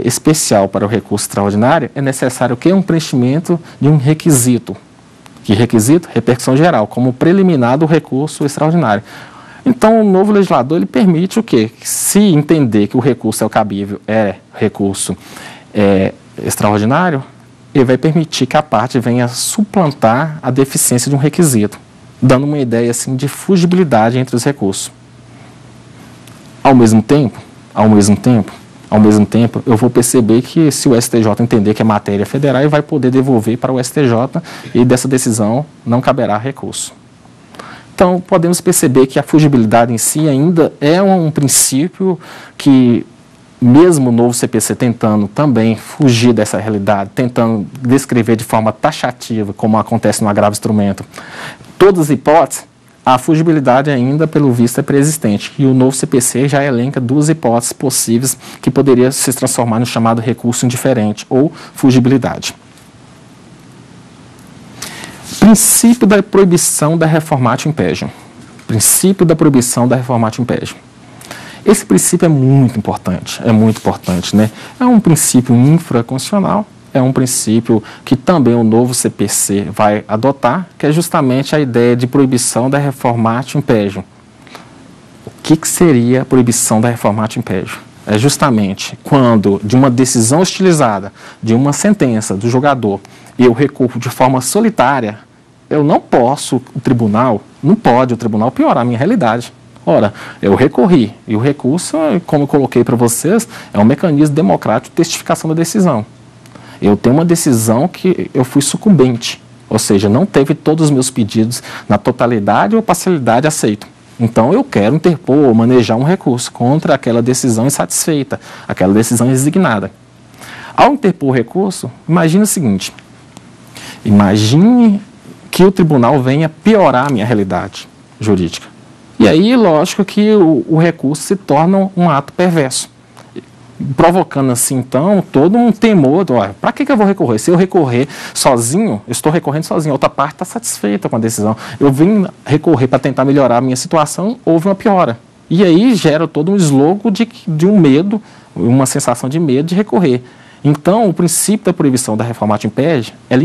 especial para o recurso extraordinário, é necessário que um preenchimento de um requisito. Que requisito? Repercussão geral, como preliminar do recurso extraordinário. Então, o novo legislador ele permite o quê? Se entender que o recurso é o cabível, recurso extraordinário, ele vai permitir que a parte venha suplantar a deficiência de um requisito, dando uma ideia assim, de fugibilidade entre os recursos. Ao mesmo tempo, eu vou perceber que se o STJ entender que é matéria federal, ele vai poder devolver para o STJ e dessa decisão não caberá recurso. Então, podemos perceber que a fugibilidade em si ainda é um princípio que, mesmo o novo CPC tentando também fugir dessa realidade, tentando descrever de forma taxativa, como acontece no agravo instrumento, todas as hipóteses, A fugibilidade ainda, pelo visto, é preexistente. E o novo CPC já elenca duas hipóteses possíveis que poderia se transformar no chamado recurso indiferente ou fugibilidade. Princípio da proibição da reformatio impejum. Princípio da proibição da reformatio impejum. Esse princípio é muito importante, né? É um princípio infraconstitucional, é um princípio que também o novo CPC vai adotar, que é justamente a ideia de proibição da reformatio impejum. O que seria a proibição da reformatio impejum? É justamente quando, de uma decisão hostilizada, de uma sentença do julgador, eu recorro de forma solitária, eu não posso, o tribunal piorar a minha realidade. Ora, eu recorri, e o recurso, como eu coloquei para vocês, é um mecanismo democrático de testificação da decisão. Eu tenho uma decisão que eu fui sucumbente, ou seja, não teve todos os meus pedidos na totalidade ou parcialidade aceito. Então, eu quero interpor ou manejar um recurso contra aquela decisão insatisfeita, aquela decisão resignada. Ao interpor o recurso, imagine o seguinte, imagine que o tribunal venha piorar a minha realidade jurídica. E aí, lógico que o recurso se torna um ato perverso, provocando assim, então, todo um temor, para que eu vou recorrer? Se eu recorrer sozinho, eu estou recorrendo sozinho, a outra parte está satisfeita com a decisão. Eu vim recorrer para tentar melhorar a minha situação, houve uma piora. E aí gera todo um eslogo de um medo, uma sensação de medo de recorrer. Então, o princípio da proibição da reformatio impejum, ela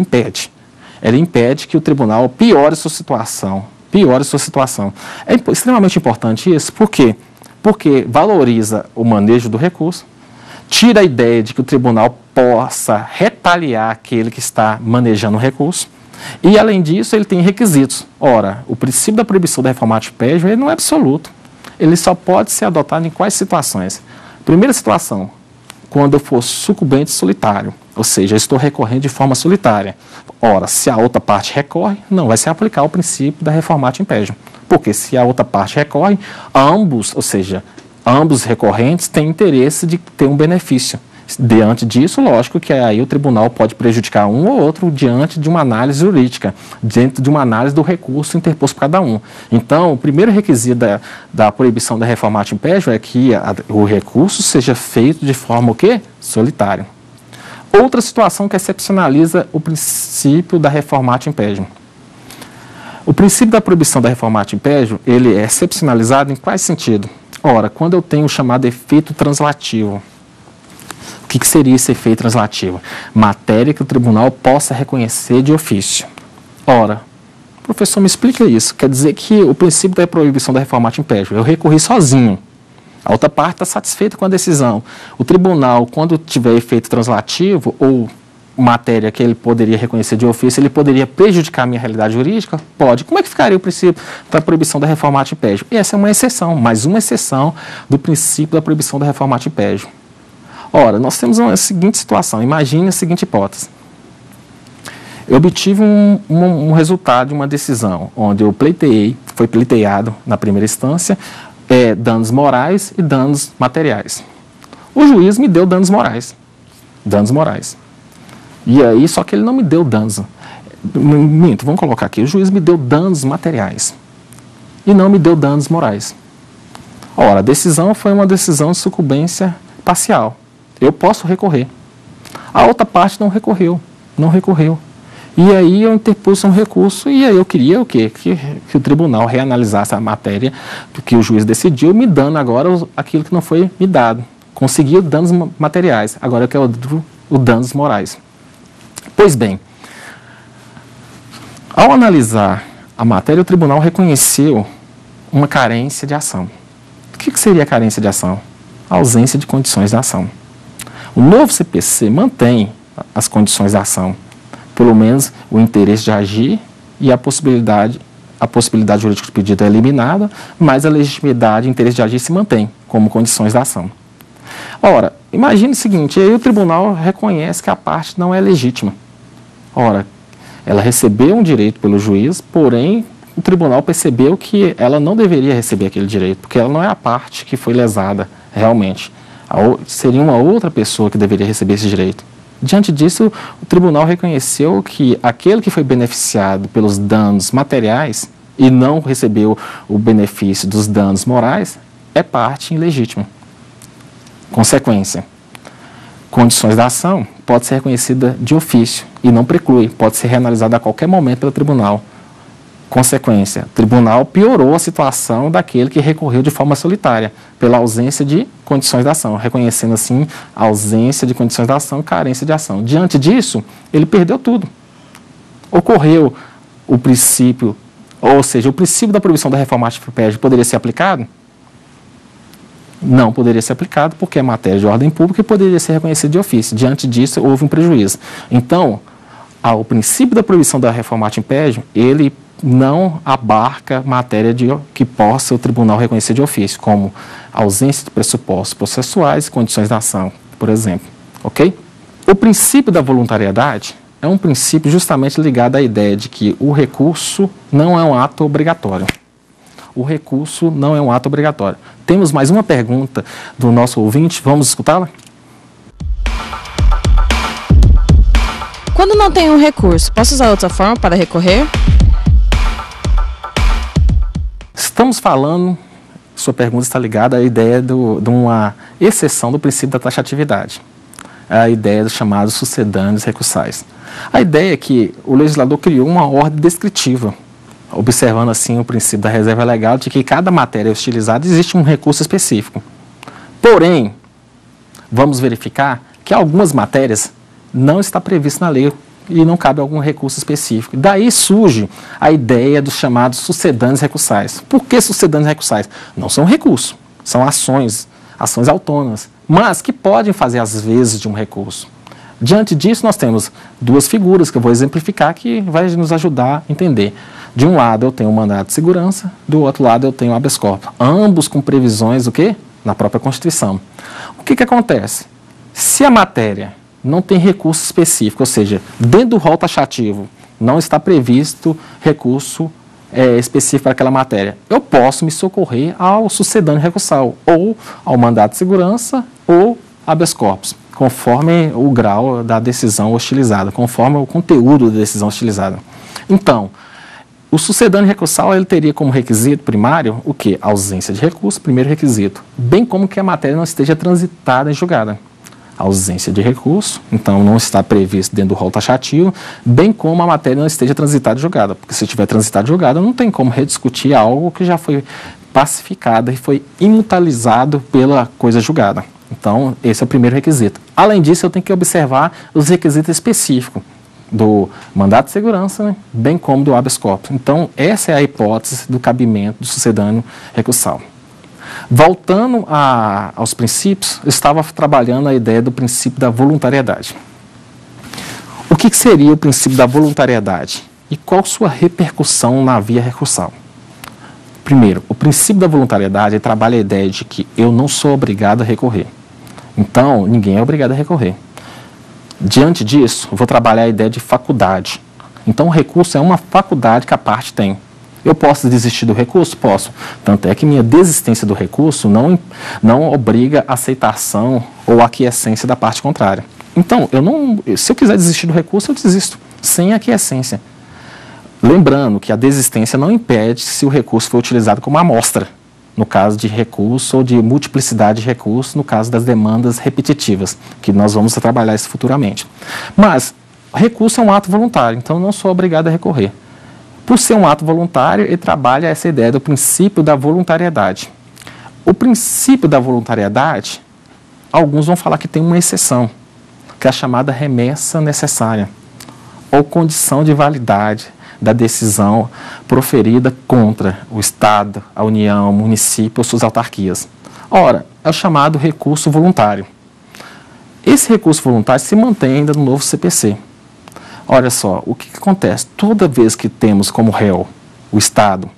impede que o tribunal piore sua situação. É extremamente importante isso, por quê? Porque valoriza o manejo do recurso, tira a ideia de que o tribunal possa retaliar aquele que está manejando o recurso, e além disso ele tem requisitos. Ora, o princípio da proibição da reformatio impejum ele não é absoluto, ele só pode ser adotado em quais situações? Primeira situação, quando eu for sucumbente solitário, ou seja, eu estou recorrendo de forma solitária. Ora, se a outra parte recorre, não vai se aplicar o princípio da reformatio impejum. Porque se a outra parte recorre, ambos recorrentes têm interesse de ter um benefício. Diante disso, lógico que aí o tribunal pode prejudicar um ou outro diante de uma análise jurídica, dentro de uma análise do recurso interposto por cada um. Então, o primeiro requisito da proibição da reformatio impejum é que o recurso seja feito de forma o quê? Solitária. Outra situação que excepcionaliza o princípio da reformatio impejum. O princípio da proibição da reformatio impejum, ele é excepcionalizado em qual sentido? Ora, quando eu tenho o chamado efeito translativo. O que seria esse efeito translativo? Matéria que o tribunal possa reconhecer de ofício. Ora, professor, me explica isso. Quer dizer que o princípio da proibição da reformatio impejum, eu recorri sozinho. A outra parte está satisfeita com a decisão. O tribunal, quando tiver efeito translativo ou matéria que ele poderia reconhecer de ofício, ele poderia prejudicar a minha realidade jurídica? Pode. Como é que ficaria o princípio da proibição da reformatio impejum? E essa é uma exceção, mais uma exceção do princípio da proibição da reformatio impejum. Ora, nós temos uma seguinte situação, imagine a seguinte hipótese. Eu obtive um resultado de uma decisão, onde eu foi pleiteado na primeira instância, danos morais e danos materiais. O juiz me deu danos morais. E aí, só que ele não me deu danos. Minto, vamos colocar aqui. O juiz me deu danos materiais e não me deu danos morais. Ora, a decisão foi uma decisão de sucumbência parcial. Eu posso recorrer. A outra parte não recorreu. E aí eu interpus um recurso e aí eu queria o quê? Que o tribunal reanalisasse a matéria que o juiz decidiu, me dando agora aquilo que não foi me dado. Consegui danos materiais, agora eu quero os danos morais. Pois bem, ao analisar a matéria, o tribunal reconheceu uma carência de ação. O que seria a carência de ação? A ausência de condições de ação. O novo CPC mantém as condições de ação, pelo menos o interesse de agir e a possibilidade jurídica do pedido é eliminada, mas a legitimidade e o interesse de agir se mantém como condições da ação. Ora, imagine o seguinte, aí o tribunal reconhece que a parte não é legítima. Ora, ela recebeu um direito pelo juiz, porém o tribunal percebeu que ela não deveria receber aquele direito, porque ela não é a parte que foi lesada realmente. Seria uma outra pessoa que deveria receber esse direito. Diante disso, o tribunal reconheceu que aquele que foi beneficiado pelos danos materiais e não recebeu o benefício dos danos morais, é parte ilegítima. Consequência: condições da ação pode ser reconhecida de ofício e não preclui, pode ser reanalisada a qualquer momento pelo tribunal. Consequência: o tribunal piorou a situação daquele que recorreu de forma solitária, pela ausência de condições da ação, reconhecendo assim a ausência de condições da ação e carência de ação. Diante disso, ele perdeu tudo. Ocorreu o princípio, ou seja, o princípio da proibição da reformática impédio poderia ser aplicado? Não poderia ser aplicado porque é matéria de ordem pública e poderia ser reconhecido de ofício. Diante disso, houve um prejuízo. Então, o princípio da proibição da reformática impédio, ele não abarca matéria que possa o tribunal reconhecer de ofício, como ausência de pressupostos processuais e condições da ação, por exemplo. Ok? O princípio da voluntariedade é um princípio justamente ligado à ideia de que o recurso não é um ato obrigatório. O recurso não é um ato obrigatório. Temos mais uma pergunta do nosso ouvinte, vamos escutá-la? Quando não tem um recurso, posso usar outra forma para recorrer? Estamos falando, sua pergunta está ligada à ideia de uma exceção do princípio da taxatividade, a ideia dos chamados sucedâneos recursais. A ideia é que o legislador criou uma ordem descritiva, observando assim o princípio da reserva legal de que cada matéria utilizada existe um recurso específico. Porém, vamos verificar que algumas matérias não está previsto na lei e não cabe algum recurso específico. Daí surge a ideia dos chamados sucedâneos recursais. Por que sucedâneos recursais? Não são recursos, são ações autônomas, mas que podem fazer às vezes de um recurso. Diante disso, nós temos duas figuras que eu vou exemplificar que vai nos ajudar a entender. De um lado eu tenho o mandado de segurança, do outro lado eu tenho o habeas corpus. Ambos com previsões, o quê? Na própria Constituição. O que acontece? Se a matéria não tem recurso específico, ou seja, dentro do rol taxativo não está previsto recurso específico para aquela matéria, eu posso me socorrer ao sucedâneo recursal, ou ao mandado de segurança, ou habeas corpus, conforme o grau da decisão hostilizada, conforme o conteúdo da decisão hostilizada. Então, o sucedâneo recursal ele teria como requisito primário o quê? Ausência de recurso, primeiro requisito, bem como que a matéria não esteja transitada em julgada. Ausência de recurso, então não está previsto dentro do rol taxativo, bem como a matéria não esteja transitada e julgada, porque se estiver transitada e julgada, não tem como rediscutir algo que já foi pacificado e foi imutalizado pela coisa julgada. Então, esse é o primeiro requisito. Além disso, eu tenho que observar os requisitos específicos do mandato de segurança, né, bem como do habeas corpus. Então, essa é a hipótese do cabimento do sucedâneo recursal. Voltando aos princípios, eu estava trabalhando a ideia do princípio da voluntariedade. O que seria o princípio da voluntariedade? E qual sua repercussão na via recursal? Primeiro, o princípio da voluntariedade trabalha a ideia de que eu não sou obrigado a recorrer. Então, ninguém é obrigado a recorrer. Diante disso, eu vou trabalhar a ideia de faculdade. Então, o recurso é uma faculdade que a parte tem. Eu posso desistir do recurso? Posso. Tanto é que minha desistência do recurso não obriga a aceitação ou aquiescência da parte contrária. Então, se eu quiser desistir do recurso, eu desisto, sem aquiescência. Lembrando que a desistência não impede se o recurso for utilizado como amostra, no caso de recurso ou de multiplicidade de recursos, no caso das demandas repetitivas, que nós vamos trabalhar isso futuramente. Mas, recurso é um ato voluntário, então eu não sou obrigado a recorrer. Por ser um ato voluntário, ele trabalha essa ideia do princípio da voluntariedade. O princípio da voluntariedade, alguns vão falar que tem uma exceção, que é a chamada remessa necessária, ou condição de validade da decisão proferida contra o Estado, a União, o município ou suas autarquias. Ora, é o chamado recurso voluntário. Esse recurso voluntário se mantém ainda no novo CPC. Olha só, o que acontece? Toda vez que temos como réu o Estado,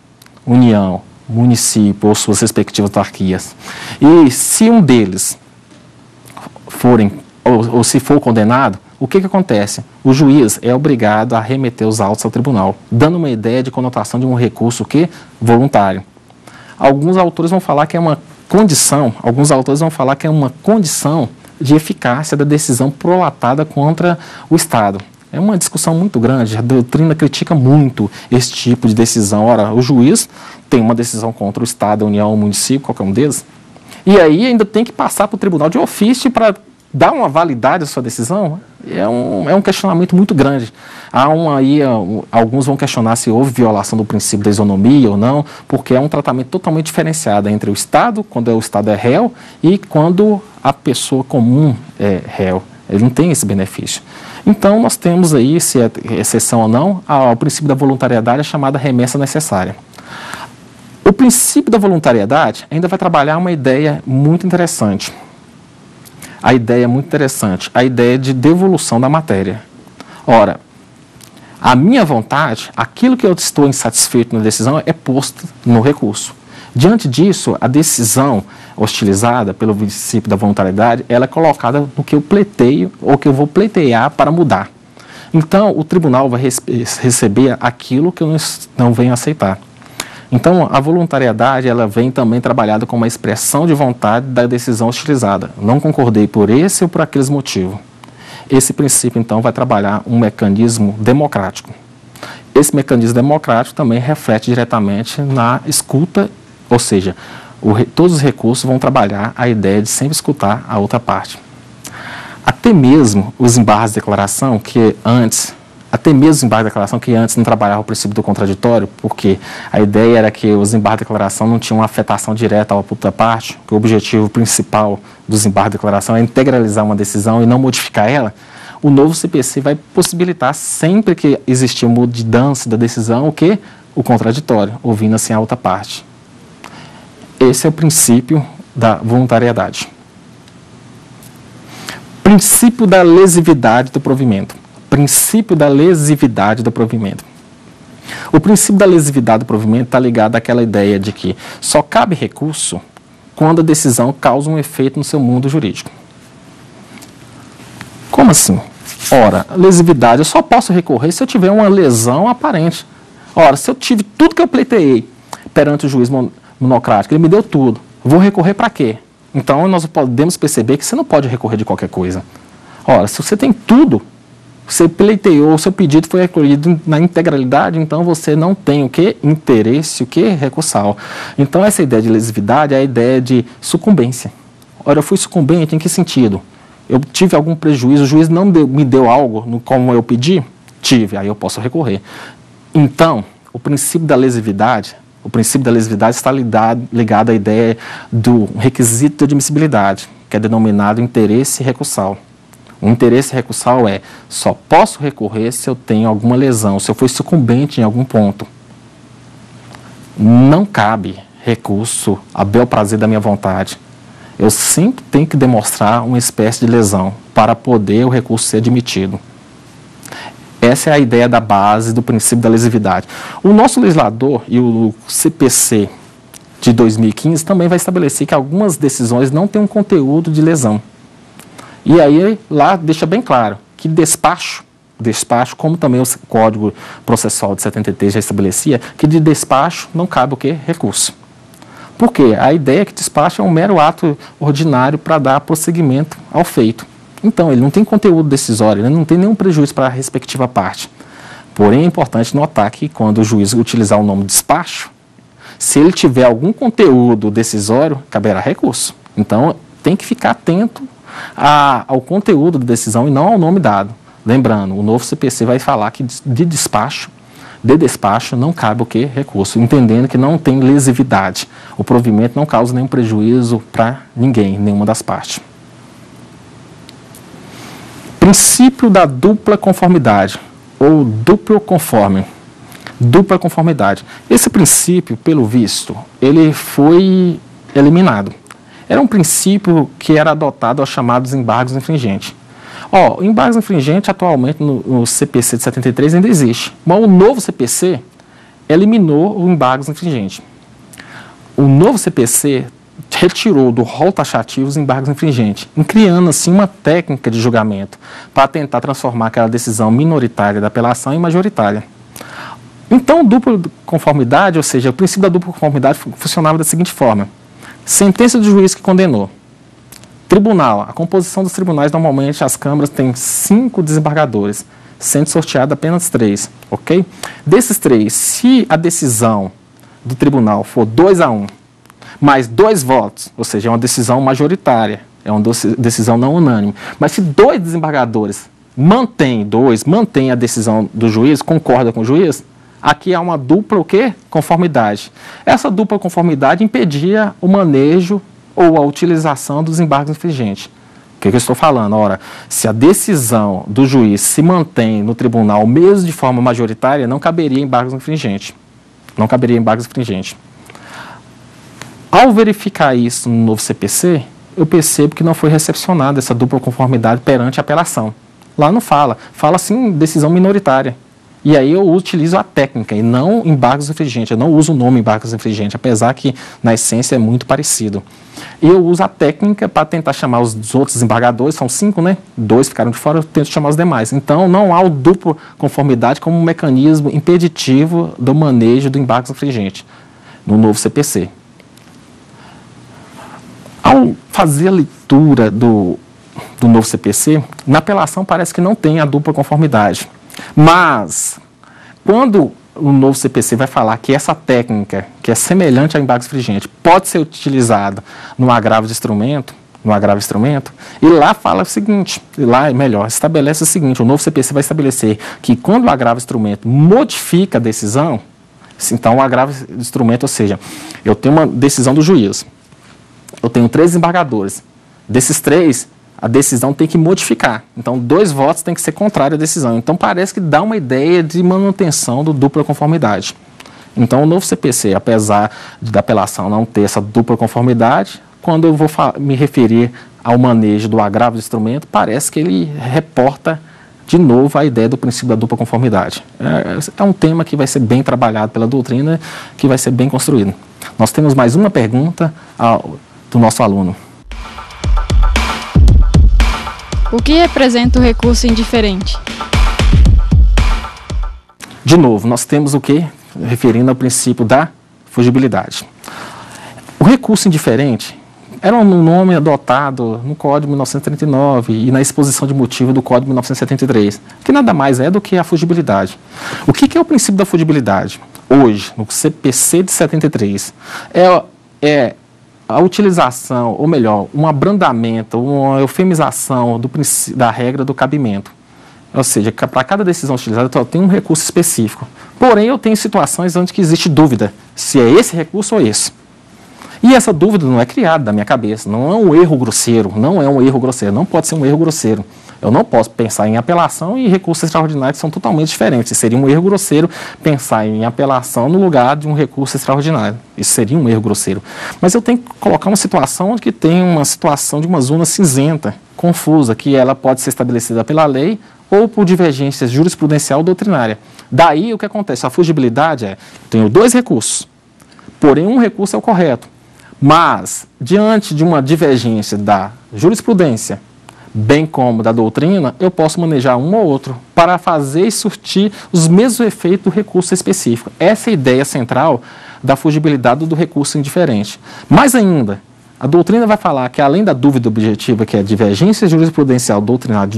União, município ou suas respectivas autarquias, e se um deles ou se for condenado, o que acontece? O juiz é obrigado a remeter os autos ao tribunal, dando uma ideia de conotação de um recurso voluntário. Alguns autores vão falar que é uma condição, de eficácia da decisão prolatada contra o Estado. É uma discussão muito grande, a doutrina critica muito esse tipo de decisão. Ora, o juiz tem uma decisão contra o Estado, a União, o município, qualquer um deles, e aí ainda tem que passar para o tribunal de ofício para dar uma validade à sua decisão. É um questionamento muito grande. Alguns vão questionar se houve violação do princípio da isonomia ou não, porque é um tratamento totalmente diferenciado entre o Estado, quando o Estado é réu, e quando a pessoa comum é réu. Ele não tem esse benefício. Então, nós temos aí, se é exceção ou não, ao princípio da voluntariedade, a chamada remessa necessária. O princípio da voluntariedade ainda vai trabalhar uma ideia muito interessante. A ideia de devolução da matéria. Ora, a minha vontade, aquilo que eu estou insatisfeito na decisão, é posto no recurso. Diante disso, a decisão hostilizada pelo princípio da voluntariedade, ela é colocada no que eu pleiteio ou que eu vou pleitear para mudar. Então, o tribunal vai receber aquilo que eu não venho aceitar. Então, a voluntariedade, ela vem também trabalhada como uma expressão de vontade da decisão hostilizada. Não concordei por esse ou por aqueles motivos. Esse princípio, então, vai trabalhar um mecanismo democrático. Esse mecanismo democrático também reflete diretamente na escuta, ou seja, todos os recursos vão trabalhar a ideia de sempre escutar a outra parte. Até mesmo os embargos de declaração que antes não trabalhavam o princípio do contraditório, porque a ideia era que os embargos de declaração não tinham uma afetação direta à outra parte, que o objetivo principal dos embargos de declaração é integralizar uma decisão e não modificar ela. O novo CPC vai possibilitar, sempre que existir mudança da decisão, o contraditório, ouvindo assim a outra parte. Esse é o princípio da voluntariedade. Princípio da lesividade do provimento. Princípio da lesividade do provimento. O princípio da lesividade do provimento está ligado àquela ideia de que só cabe recurso quando a decisão causa um efeito no seu mundo jurídico. Como assim? Ora, lesividade, eu só posso recorrer se eu tiver uma lesão aparente. Ora, se eu tive tudo que eu pleiteei perante o juiz monocrático, ele me deu tudo, vou recorrer para quê? Então, nós podemos perceber que você não pode recorrer de qualquer coisa. Ora, se você tem tudo, você pleiteou, o seu pedido foi recolhido na integralidade, então você não tem o que? Interesse, o que? Recursal. Então, essa ideia de lesividade é a ideia de sucumbência. Ora, eu fui sucumbente em que sentido? Eu tive algum prejuízo, o juiz não me deu algo como eu pedi? Tive, aí eu posso recorrer. Então, o princípio da lesividade está ligado à ideia do requisito de admissibilidade, que é denominado interesse recursal. O interesse recursal é, só posso recorrer se eu tenho alguma lesão, se eu fui sucumbente em algum ponto. Não cabe recurso a bel prazer da minha vontade. Eu sempre tenho que demonstrar uma espécie de lesão para poder o recurso ser admitido. Essa é a ideia da base do princípio da lesividade. O nosso legislador e o CPC de 2015 também vai estabelecer que algumas decisões não têm um conteúdo de lesão. E aí lá deixa bem claro que despacho, como também o Código Processual de 73 já estabelecia, que de despacho não cabe o quê? Recurso. Por quê? A ideia é que despacho é um mero ato ordinário para dar prosseguimento ao feito. Então, ele não tem conteúdo decisório, ele não tem nenhum prejuízo para a respectiva parte. Porém, é importante notar que quando o juiz utilizar o nome despacho, se ele tiver algum conteúdo decisório, caberá recurso. Então, tem que ficar atento ao conteúdo da decisão e não ao nome dado. Lembrando, o novo CPC vai falar que de despacho não cabe o quê? Recurso, entendendo que não tem lesividade. O provimento não causa nenhum prejuízo para ninguém, nenhuma das partes. Princípio da dupla conformidade, ou duplo conforme. Dupla conformidade. Esse princípio, pelo visto, ele foi eliminado. Era um princípio que era adotado aos chamados embargos infringentes. O embargos infringente atualmente no CPC de 73 ainda existe, mas o novo CPC eliminou o embargos infringente. O novo CPC retirou do rol taxativo os embargos infringentes, criando assim uma técnica de julgamento para tentar transformar aquela decisão minoritária da apelação em majoritária. Então, dupla conformidade, ou seja, o princípio da dupla conformidade funcionava da seguinte forma: sentença do juiz que condenou. Tribunal, a composição dos tribunais, normalmente as câmaras têm 5 desembargadores. sendo sorteado apenas 3, ok? Desses 3, se a decisão do tribunal for 2-1, mais 2 votos, ou seja, é uma decisão majoritária, é uma decisão não unânime, mas se 2 desembargadores mantêm a decisão do juiz, concorda com o juiz, aqui há uma dupla o quê? Conformidade. Essa dupla conformidade impedia o manejo ou a utilização dos embargos infringentes. O que eu estou falando? Ora, se a decisão do juiz se mantém no tribunal mesmo de forma majoritária, não caberia embargos infringentes. Não caberia embargos infringentes. Ao verificar isso no novo CPC, eu percebo que não foi recepcionada essa dupla conformidade perante a apelação. Lá não fala assim decisão minoritária. E aí eu utilizo a técnica e não embargos infringentes. Eu não uso o nome embargos infringentes, apesar que na essência é muito parecido. E eu uso a técnica para tentar chamar os outros desembargadores, são 5, né? 2 ficaram de fora, eu tento chamar os demais. Então não há o duplo conformidade como um mecanismo impeditivo do manejo do embargos infringente no novo CPC. Ao fazer a leitura do novo CPC, na apelação parece que não tem a dupla conformidade. Mas, quando o novo CPC vai falar que essa técnica, que é semelhante a embargos infringentes, pode ser utilizada no agravo de instrumento, e lá fala o seguinte, estabelece o seguinte, o novo CPC vai estabelecer que quando o agravo de instrumento modifica a decisão, então o agravo de instrumento, ou seja, eu tenho uma decisão do juiz, eu tenho 3 desembargadores, desses 3, a decisão tem que modificar. Então, 2 votos tem que ser contrário à decisão. Então, parece que dá uma ideia de manutenção do dupla conformidade. Então, o novo CPC, apesar da apelação não ter essa dupla conformidade, quando eu vou me referir ao manejo do agravo do instrumento, parece que ele reporta de novo a ideia do princípio da dupla conformidade. É um tema que vai ser bem trabalhado pela doutrina, que vai ser bem construído. Nós temos mais uma pergunta do nosso aluno. O que representa o recurso indiferente? De novo, nós temos o quê? Referindo ao princípio da fugibilidade. O recurso indiferente era um nome adotado no Código de 1939 e na exposição de motivo do Código de 1973, que nada mais é do que a fugibilidade. O que é o princípio da fugibilidade? Hoje, no CPC de 73, é a utilização, ou melhor, um abrandamento, uma eufemização da regra do cabimento. Ou seja, para cada decisão utilizada eu tenho um recurso específico. Porém, eu tenho situações onde que existe dúvida se é esse recurso ou esse. E essa dúvida não é criada da minha cabeça, não é um erro grosseiro, não pode ser um erro grosseiro. Eu não posso pensar em apelação e recurso extraordinário, que são totalmente diferentes. Seria um erro grosseiro pensar em apelação no lugar de um recurso extraordinário. Isso seria um erro grosseiro. Mas eu tenho que colocar uma situação onde que tem uma situação de uma zona cinzenta, confusa, que ela pode ser estabelecida pela lei ou por divergência jurisprudencial ou doutrinária. Daí o que acontece? A fugibilidade eu tenho 2 recursos, porém um recurso é o correto. Mas, diante de uma divergência da jurisprudência, bem como da doutrina, eu posso manejar um ou outro para fazer e surtir os mesmos efeitos do recurso específico. Essa é a ideia central da fugibilidade do recurso indiferente. Mais ainda, a doutrina vai falar que, além da dúvida objetiva, que é a divergência jurisprudencial doutrinária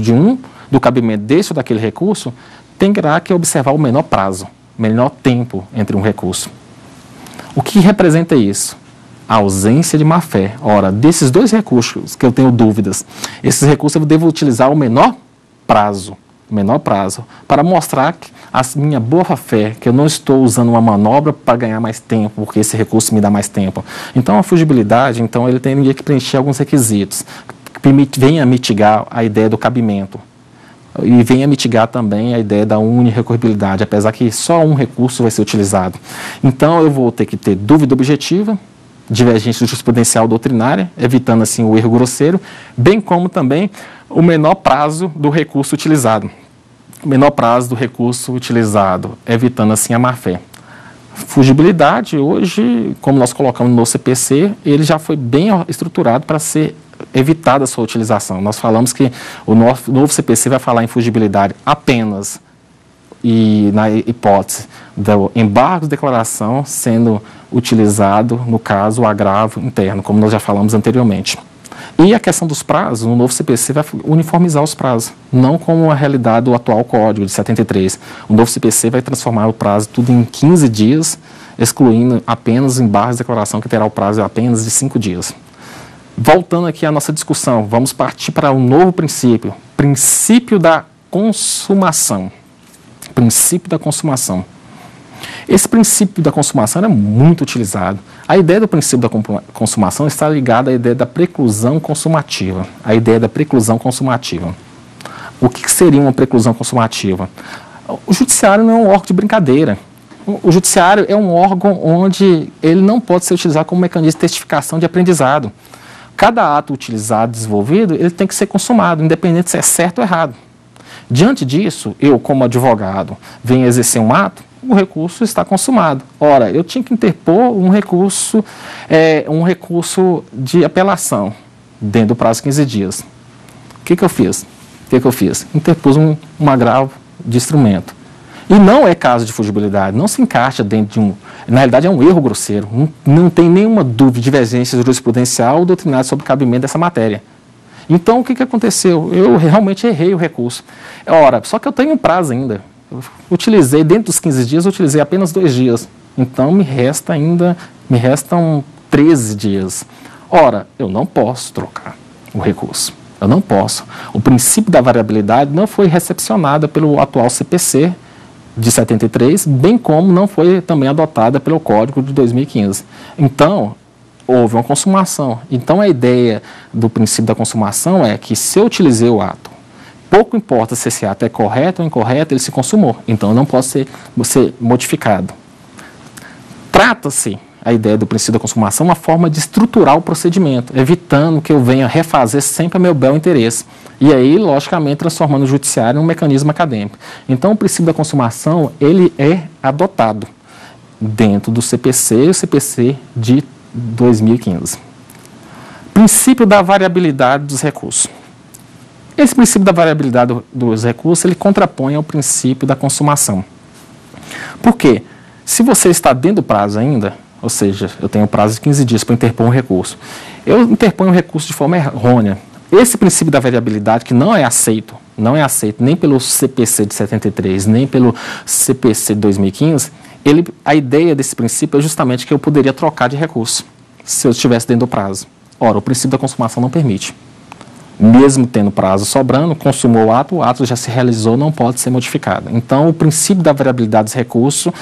do cabimento desse ou daquele recurso, terá que observar o menor prazo, menor tempo entre um recurso. O que representa isso? A ausência de má-fé. Ora, desses 2 recursos que eu tenho dúvidas, esses recursos eu devo utilizar o menor prazo, para mostrar a minha boa-fé, que eu não estou usando uma manobra para ganhar mais tempo, porque esse recurso me dá mais tempo. Então, a fugibilidade, ele teria que preencher alguns requisitos, que venha mitigar a ideia do cabimento. E venha mitigar também a ideia da unirrecorribilidade, apesar que só um recurso vai ser utilizado. Então, eu vou ter que ter dúvida objetiva, divergência jurisprudencial doutrinária, evitando assim o erro grosseiro, bem como também o menor prazo do recurso utilizado. Evitando assim a má-fé. Fugibilidade, hoje, como nós colocamos no CPC, ele já foi bem estruturado para ser evitada a sua utilização. Nós falamos que o novo CPC vai falar em fugibilidade apenas e na hipótese do embargo de declaração sendo utilizado, no caso, o agravo interno, como nós já falamos anteriormente. E a questão dos prazos, no novo CPC vai uniformizar os prazos, não como a realidade do atual Código de 73. O novo CPC vai transformar o prazo tudo em 15 dias, excluindo apenas embargos de declaração, que terá o prazo apenas de 5 dias. Voltando aqui à nossa discussão, vamos partir para um novo princípio, princípio da consumação. Princípio da consumação. Esse princípio da consumação é muito utilizado. A ideia do princípio da consumação está ligada à ideia da preclusão consumativa. A ideia da preclusão consumativa. O que seria uma preclusão consumativa? O judiciário não é um órgão de brincadeira. O judiciário é um órgão onde ele não pode ser utilizado como mecanismo de testificação de aprendizado. Cada ato utilizado, desenvolvido, ele tem que ser consumado, independente se é certo ou errado. Diante disso, eu, como advogado, venho exercer um ato, o recurso está consumado. Ora, eu tinha que interpor um recurso de apelação dentro do prazo de 15 dias. O que eu fiz? Interpus um agravo de instrumento. E não é caso de fugibilidade, não se encaixa dentro de na realidade é um erro grosseiro, não tem nenhuma dúvida, divergência jurisprudencial ou doutrinária sobre o cabimento dessa matéria. Então, o que aconteceu? Eu realmente errei o recurso. Ora, só que eu tenho um prazo ainda. Eu utilizei, dentro dos 15 dias, eu utilizei apenas 2 dias. Então, me restam 13 dias. Ora, eu não posso trocar o recurso. Eu não posso. O princípio da variabilidade não foi recepcionado pelo atual CPC de 73, bem como não foi também adotada pelo Código de 2015. Então, houve uma consumação. Então, a ideia do princípio da consumação é que se eu utilizei o ato, pouco importa se esse ato é correto ou incorreto, ele se consumou. Então, não pode ser modificado. Trata-se, a ideia do princípio da consumação, uma forma de estruturar o procedimento, evitando que eu venha refazer sempre a meu bel interesse. E aí, logicamente, transformando o judiciário em um mecanismo acadêmico. Então, o princípio da consumação, ele é adotado dentro do CPC e o CPC de 2015. Princípio da variabilidade dos recursos. Esse princípio da variabilidade dos recursos, ele contrapõe ao princípio da consumação. Por quê? Se você está dentro do prazo ainda, ou seja, eu tenho um prazo de 15 dias para interpor um recurso, eu interponho um recurso de forma errônea. Esse princípio da variabilidade, que não é aceito nem pelo CPC de 73, nem pelo CPC de 2015, a ideia desse princípio é justamente que eu poderia trocar de recurso se eu estivesse dentro do prazo. Ora, o princípio da consumação não permite. Mesmo tendo prazo sobrando, consumou o ato já se realizou, não pode ser modificado. Então, o princípio da variabilidade dos recursos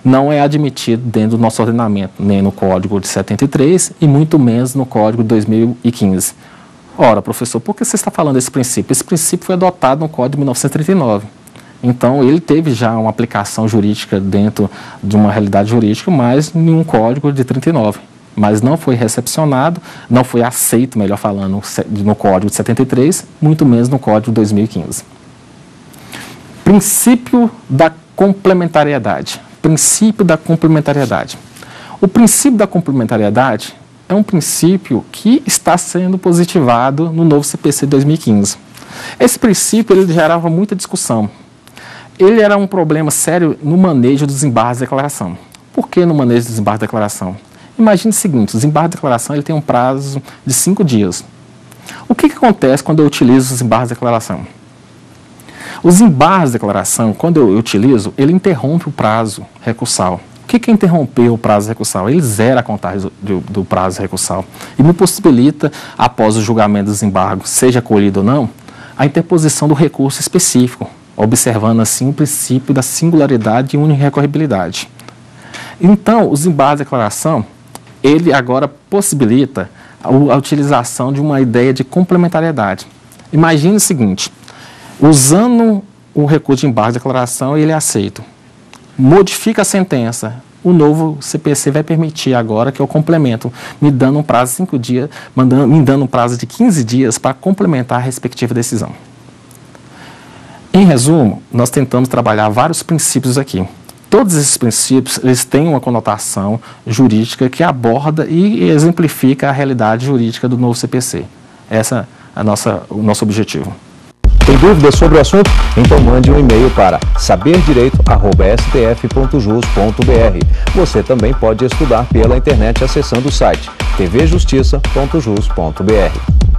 não é admitido dentro do nosso ordenamento, nem no Código de 73 e muito menos no Código de 2015. Ora, professor, por que você está falando desse princípio? Esse princípio foi adotado no Código de 1939. Então, ele teve já uma aplicação jurídica dentro de uma realidade jurídica, mas em um Código de 39. Mas não foi recepcionado, não foi aceito, melhor falando, no Código de 73, muito menos no Código de 2015. Princípio da complementariedade. Princípio da complementariedade. O princípio da complementariedade é um princípio que está sendo positivado no novo CPC de 2015. Esse princípio ele gerava muita discussão. Ele era um problema sério no manejo dos embargos de declaração. Por que no manejo dos embargos de declaração? Imagine o seguinte, os embargos de declaração ele tem um prazo de 5 dias. O que acontece quando eu utilizo os embargos de declaração? Os embargos de declaração, quando eu utilizo, ele interrompe o prazo recursal. O que é interromper o prazo recursal? Ele zera a contagem do prazo recursal e me possibilita, após o julgamento dos embargos, seja acolhido ou não, a interposição do recurso específico, observando assim o princípio da singularidade e unirrecorribilidade. Então, os embargos de declaração, ele agora possibilita a utilização de uma ideia de complementariedade. Imagine o seguinte, usando o recurso de embargo de declaração, ele é aceito. Modifica a sentença, o novo CPC vai permitir agora que eu complemento, me dando um prazo de 5 dias, me dando um prazo de 15 dias para complementar a respectiva decisão. Em resumo, nós tentamos trabalhar vários princípios aqui. Todos esses princípios, eles têm uma conotação jurídica que aborda e exemplifica a realidade jurídica do novo CPC. Esse é o nosso objetivo. Tem dúvidas sobre o assunto? Então mande um e-mail para saberdireito@stf.jus.br. Você também pode estudar pela internet acessando o site tvjustiça.jus.br.